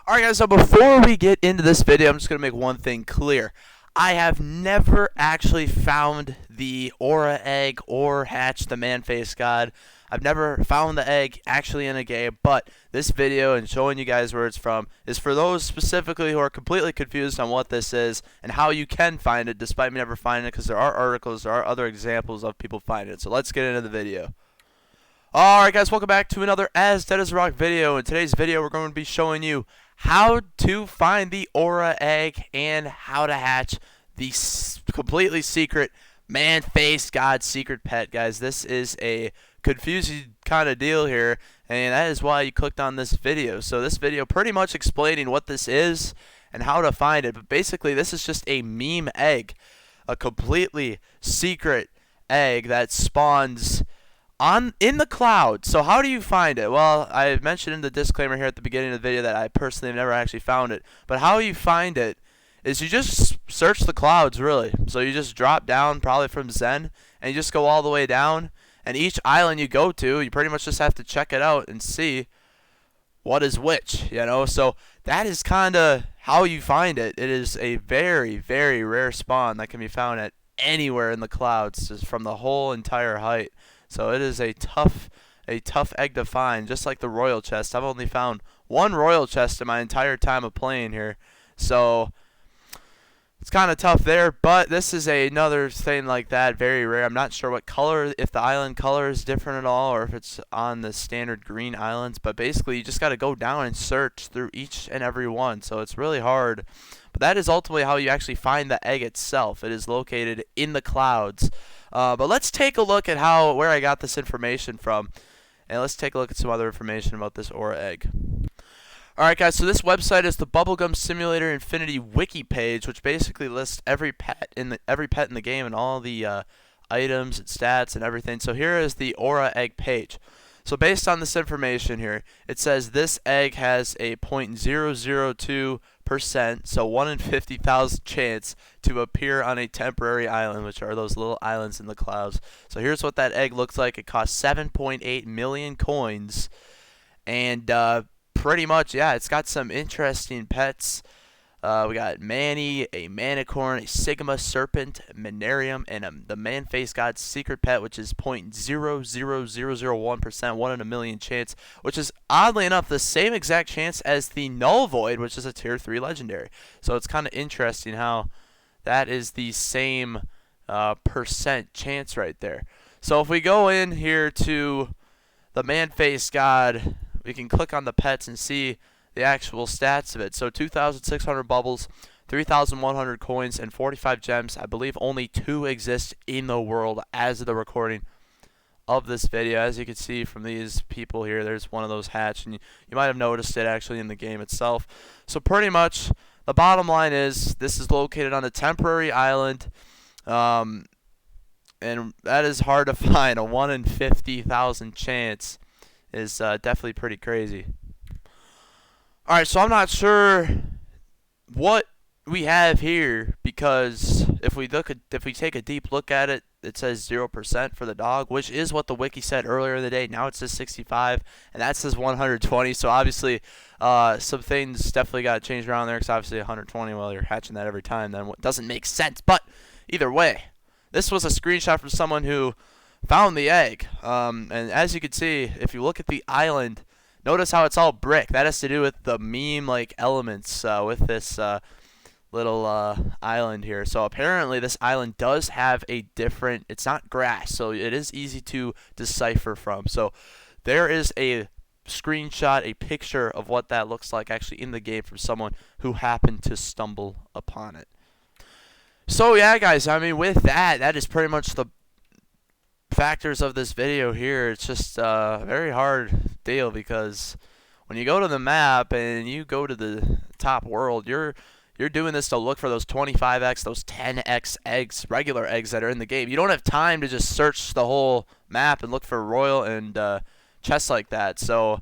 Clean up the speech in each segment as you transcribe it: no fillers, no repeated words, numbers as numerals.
Alright guys, so before we get into this video, I'm just going to make one thing clear. I have never actually found the Aura egg or hatched the man-faced god. I've never found the egg actually in a game, but this video and showing you guys where it's from is for those specifically who are completely confused on what this is and how you can find it despite me never finding it, because there are articles, there are other examples of people finding it. So let's get into the video. Alright guys, welcome back to another As Dead as a Rock video. In today's video we're going to be showing you how to find the Aura egg and how to hatch the completely secret man-faced god secret pet. Guys, this is a confusing kind of deal here, and that is why you clicked on this video. So this video pretty much explaining what this is and how to find it, but basically this is just a meme egg, a completely secret egg that spawns in the cloud. So how do you find it? Well, I mentioned in the disclaimer here at the beginning of the video that I personally have never actually found it. But how you find it is you just search the clouds, really. So you just drop down probably from Zen and you just go all the way down. And each island you go to, you pretty much just have to check it out and see what is which, you know. So that is kind of how you find it. It is a very, very rare spawn that can be found at anywhere in the clouds, just from the whole entire height. So it is a tough egg to find, just like the royal chest. I've only found one royal chest in my entire time of playing here, so it's kind of tough there. But this is another thing like that, very rare. I'm not sure what color, if the island color is different at all, or if it's on the standard green islands. But basically, you just got to go down and search through each and every one. So it's really hard. But that is ultimately how you actually find the egg itself. It is located in the clouds. But let's take a look at where I got this information from, and let's take a look at some other information about this Aura egg. Alright guys, so this website is the Bubblegum Simulator Infinity wiki page, which basically lists every pet in the game and all the items and stats and everything. So here is the Aura egg page. So based on this information here, it says this egg has a 0.002%, so 1 in 50,000 chance to appear on a temporary island, which are those little islands in the clouds. So here's what that egg looks like. It costs 7.8 million coins, and pretty much, yeah, it's got some interesting pets. We got Manny, a Manicorn, a Sigma Serpent, Minarium, and the Man-Faced God's secret pet, which is 0.00001%, 1 in a million chance, which is oddly enough the same exact chance as the Null Void, which is a tier 3 legendary. So it's kind of interesting how that is the same percent chance right there. So if we go in here to the Man-Faced God, we can click on the pets and see the actual stats of it. So 2,600 bubbles, 3,100 coins, and 45 gems. I believe only 2 exist in the world as of the recording of this video. As you can see from these people here, there's one of those hatched, and you might have noticed it actually in the game itself. So pretty much the bottom line is this is located on a temporary island, and that is hard to find. A 1 in 50,000 chance is definitely pretty crazy. Alright, so I'm not sure what we have here, because if we take a deep look at it, it says 0% for the dog, which is what the wiki said earlier in the day. Now it says 65, and that says 120. So obviously, some things definitely got changed around there, because obviously 120, well, you're hatching that every time, then what doesn't make sense. But either way, this was a screenshot from someone who found the egg. And as you can see, if you look at the island, notice how it's all brick. That has to do with the meme-like elements with this little island here. So apparently this island does have a different, it's not grass, so it is easy to decipher from. So there is a screenshot, a picture of what that looks like actually in the game from someone who happened to stumble upon it. So yeah guys, I mean, with that is pretty much the factors of this video here. It's just a very hard deal, because when you go to the map and you go to the top world, you're doing this to look for those 25x, those 10x eggs, regular eggs that are in the game. You don't have time to just search the whole map and look for royal and chests like that. So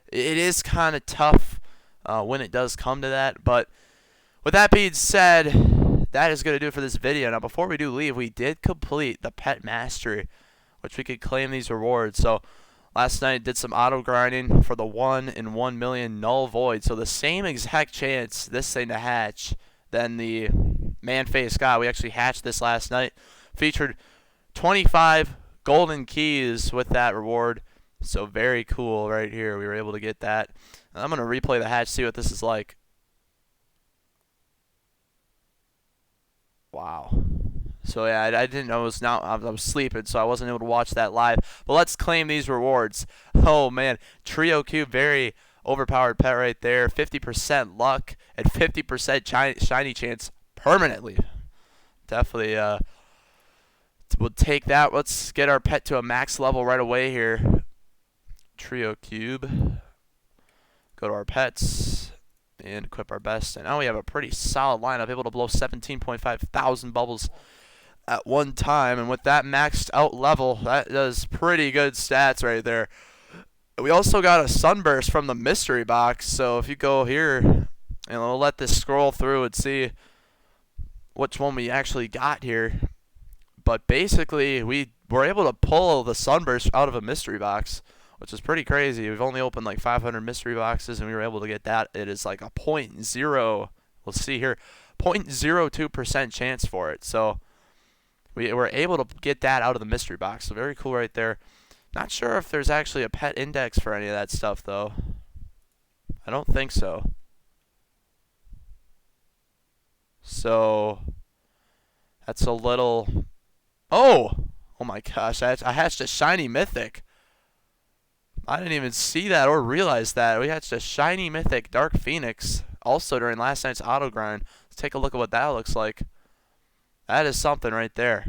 it is kind of tough when it does come to that. But with that being said, that is going to do it for this video. Now before we do leave, we did complete the pet mastery, which we could claim these rewards. So Last night did some auto grinding for the 1 in 1 million null void. So the same exact chance this thing to hatch than the man face god. We actually hatched this last night. Featured 25 golden keys with that reward. So very cool right here. We were able to get that. I'm going to replay the hatch, see what this is like. Wow. So yeah, I didn't know it was I was sleeping, so I wasn't able to watch that live. But let's claim these rewards. Oh man, Trio Cube, very overpowered pet right there. 50% luck and 50% shiny chance permanently. Definitely we'll take that. Let's get our pet to a max level right away here. Trio Cube. Go to our pets and equip our best. And now we have a pretty solid lineup, able to blow 17.5 thousand bubbles at one time. And with that maxed out level, that does pretty good stats right there. We also got a sunburst from the mystery box. So if you go here, and we'll let this scroll through and see which one we actually got here. But basically, we were able to pull the sunburst out of a mystery box, which is pretty crazy. We've only opened like 500 mystery boxes, and we were able to get that. It is like a 0.0, we'll see here, 0.02% chance for it. So we were able to get that out of the mystery box. So very cool right there. Not sure if there's actually a pet index for any of that stuff, though. I don't think so. So that's a little... Oh my gosh, I hatched a shiny mythic. I didn't even see that or realize that. We hatched a shiny mythic Dark Phoenix also during last night's auto grind. Let's take a look at what that looks like. That is something right there.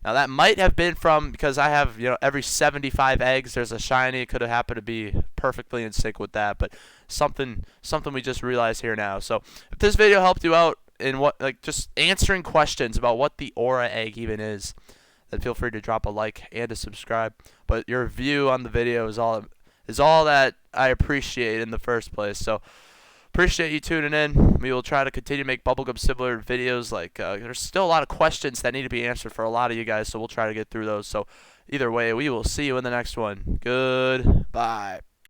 Now that might have been from, because I have, every 75 eggs there's a shiny. It could have happened to be perfectly in sync with that, but something we just realized here now. So if this video helped you out in just answering questions about what the aura egg even is, then feel free to drop a like and to subscribe. But your view on the video is all that I appreciate in the first place. So appreciate you tuning in. We will try to continue to make bubblegum similar videos. There's still a lot of questions that need to be answered for a lot of you guys, so we'll try to get through those. So either way, we will see you in the next one. Goodbye.